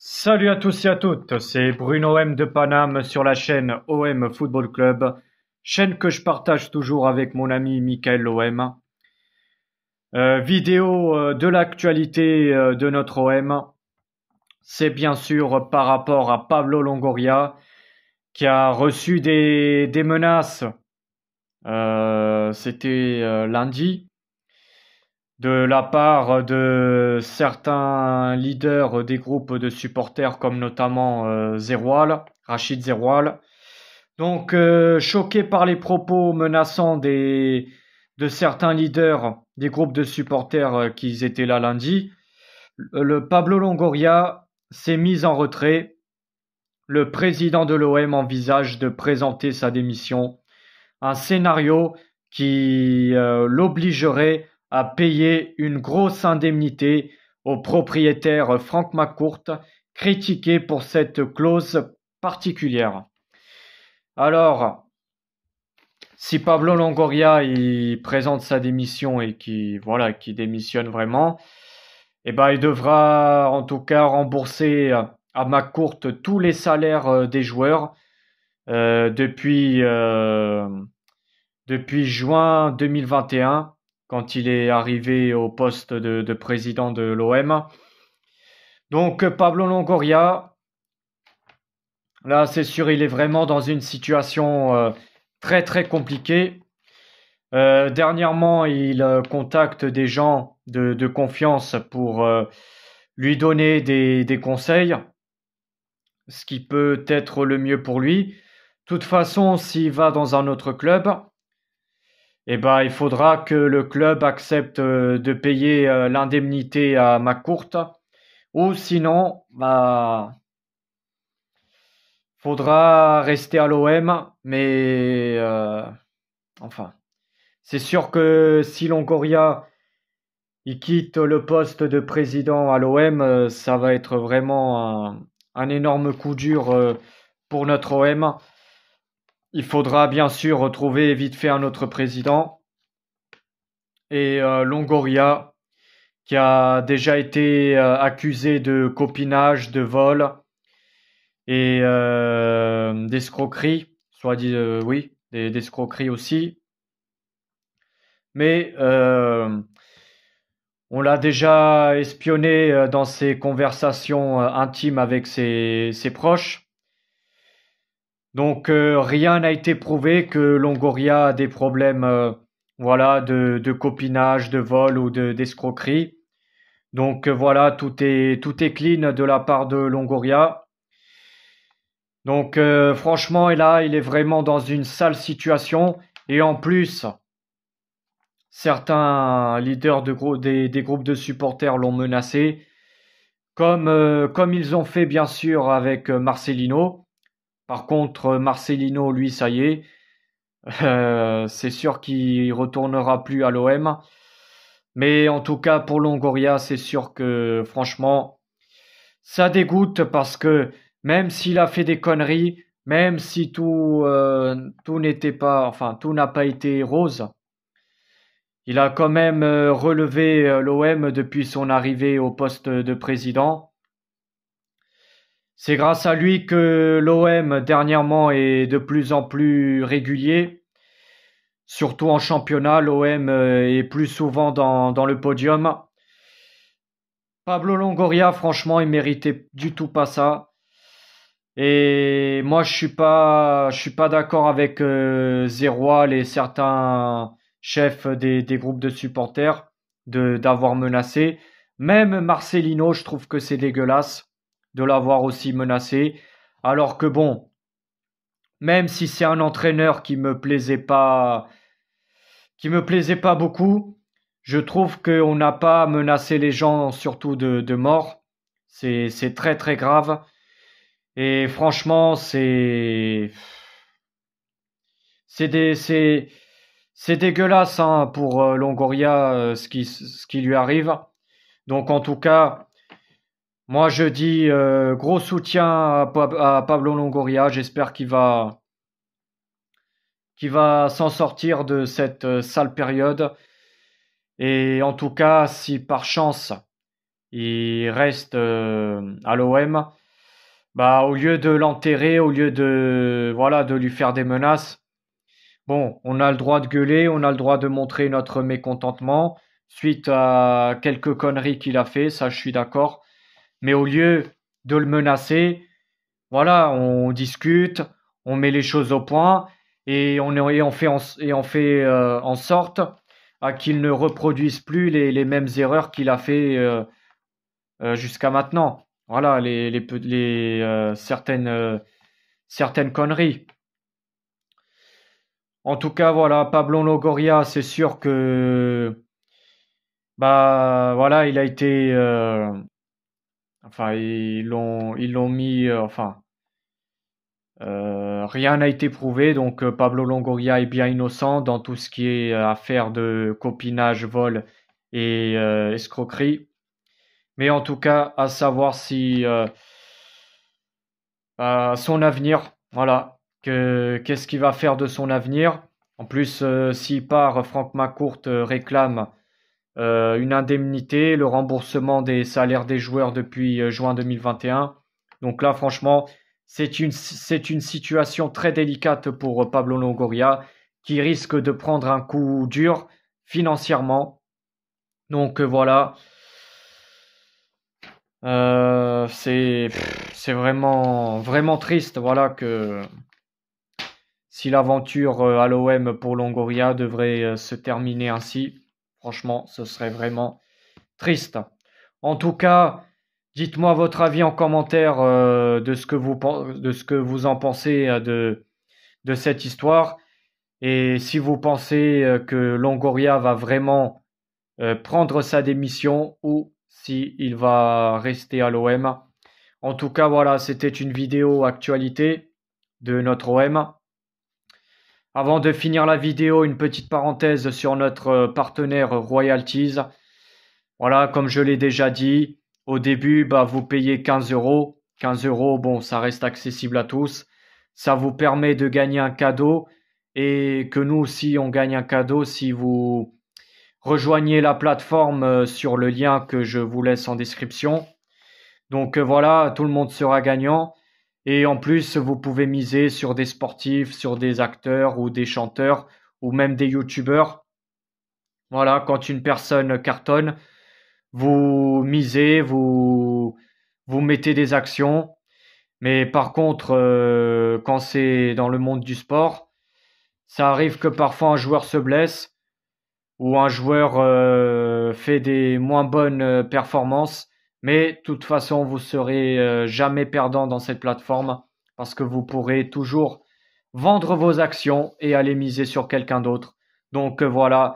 Salut à tous et à toutes, c'est Bruno M de Paname sur la chaîne OM Football Club, chaîne que je partage toujours avec mon ami Michael OM. Vidéo de l'actualité de notre OM, c'est bien sûr par rapport à Pablo Longoria qui a reçu des menaces, c'était lundi, de la part de certains leaders des groupes de supporters comme notamment Zeroual, Rachid Zeroual. Donc choqué par les propos menaçants de certains leaders des groupes de supporters qui étaient là lundi, le Pablo Longoria s'est mis en retrait. Le président de l'OM envisage de présenter sa démission, un scénario qui l'obligerait à payer une grosse indemnité au propriétaire Frank McCourt, critiqué pour cette clause particulière. Alors, si Pablo Longoria il présente sa démission et qui démissionne vraiment, il devra en tout cas rembourser à McCourt tous les salaires des joueurs euh, depuis euh, depuis juin 2021, quand il est arrivé au poste de président de l'OM. Donc Pablo Longoria, là c'est sûr, il est vraiment dans une situation très très compliquée. Dernièrement, il contacte des gens de confiance pour lui donner des conseils, ce qui peut être le mieux pour lui. De toute façon, s'il va dans un autre club, il faudra que le club accepte de payer l'indemnité à McCourt, ou sinon, faudra rester à l'OM. Mais enfin, c'est sûr que si Longoria il quitte le poste de président à l'OM, ça va être vraiment un énorme coup dur pour notre OM. Il faudra bien sûr retrouver vite fait un autre président. Et Longoria, qui a déjà été accusé de copinage, de vol et d'escroquerie, soit dit oui, d'escroquerie aussi. Mais on l'a déjà espionné dans ses conversations intimes avec ses proches. Donc rien n'a été prouvé que Longoria a des problèmes de copinage, de vol ou d'escroquerie. Donc voilà, tout est clean de la part de Longoria. Donc franchement, et là, il est vraiment dans une sale situation. Et en plus, certains leaders des groupes de supporters l'ont menacé, comme ils ont fait bien sûr avec Marcelino. Par contre, Marcelino, lui, ça y est, c'est sûr qu'il retournera plus à l'OM. Mais en tout cas, pour Longoria, c'est sûr que franchement, ça dégoûte parce que même s'il a fait des conneries, même si tout n'était pas, enfin, tout n'a pas été rose, il a quand même relevé l'OM depuis son arrivée au poste de président. C'est grâce à lui que l'OM dernièrement est de plus en plus régulier. Surtout en championnat, l'OM est plus souvent dans le podium. Pablo Longoria, franchement, il méritait du tout pas ça. Et moi, je suis pas d'accord avec Zeroual et certains chefs des groupes de supporters d'avoir menacé. Même Marcelino, je trouve que c'est dégueulasse de l'avoir aussi menacé. Alors que bon, même si c'est un entraîneur qui me plaisait pas beaucoup, je trouve qu'on n'a pas menacé les gens surtout de mort. C'est très très grave. Et franchement, c'est c'est dégueulasse hein, pour Longoria ce qui lui arrive. Donc en tout cas, moi je dis gros soutien à Pablo Longoria. J'espère qu'il va s'en sortir de cette sale période. Et en tout cas, si par chance il reste à l'OM, bah, au lieu de l'enterrer, au lieu de, voilà, de lui faire des menaces, bon, on a le droit de gueuler, on a le droit de montrer notre mécontentement suite à quelques conneries qu'il a fait, ça je suis d'accord. Mais au lieu de le menacer, voilà, on discute, on met les choses au point et on fait en sorte à qu'il ne reproduise plus les mêmes erreurs qu'il a fait jusqu'à maintenant. Voilà, certaines conneries. En tout cas, voilà, Pablo Longoria, c'est sûr que bah voilà, il a été enfin ils l'ont mis enfin rien n'a été prouvé, donc Pablo Longoria est bien innocent dans tout ce qui est affaire de copinage, vol et escroquerie. Mais en tout cas, à savoir si son avenir, voilà, qu'est-ce qu'il va faire de son avenir. En plus, s'il part, Franck McCourt réclame une indemnité, le remboursement des salaires des joueurs depuis juin 2021. Donc là, franchement, c'est une situation très délicate pour Pablo Longoria qui risque de prendre un coup dur financièrement. Donc voilà, c'est vraiment triste. Voilà que si l'aventure à l'OM pour Longoria devrait se terminer ainsi, franchement, ce serait vraiment triste. En tout cas, dites-moi votre avis en commentaire de ce que vous en pensez de cette histoire. Et si vous pensez que Longoria va vraiment prendre sa démission ou si il va rester à l'OM. En tout cas, voilà, c'était une vidéo actualité de notre OM. Avant de finir la vidéo, une petite parenthèse sur notre partenaire Royalties. Voilà, comme je l'ai déjà dit, au début, bah, vous payez 15 euros. 15 euros, bon, ça reste accessible à tous. Ça vous permet de gagner un cadeau et que nous aussi, on gagne un cadeau si vous rejoignez la plateforme sur le lien que je vous laisse en description. Donc voilà, tout le monde sera gagnant. Et en plus, vous pouvez miser sur des sportifs, sur des acteurs ou des chanteurs ou même des youtubeurs. Voilà, quand une personne cartonne, vous misez, vous mettez des actions. Mais par contre, quand c'est dans le monde du sport, ça arrive que parfois un joueur se blesse ou un joueur fait des moins bonnes performances. Mais de toute façon, vous serez jamais perdant dans cette plateforme parce que vous pourrez toujours vendre vos actions et aller miser sur quelqu'un d'autre. Donc voilà,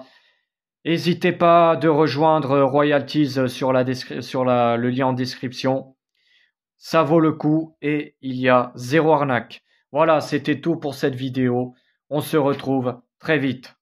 n'hésitez pas de rejoindre Royalties sur le lien en description. Ça vaut le coup et il y a zéro arnaque. Voilà, c'était tout pour cette vidéo. On se retrouve très vite.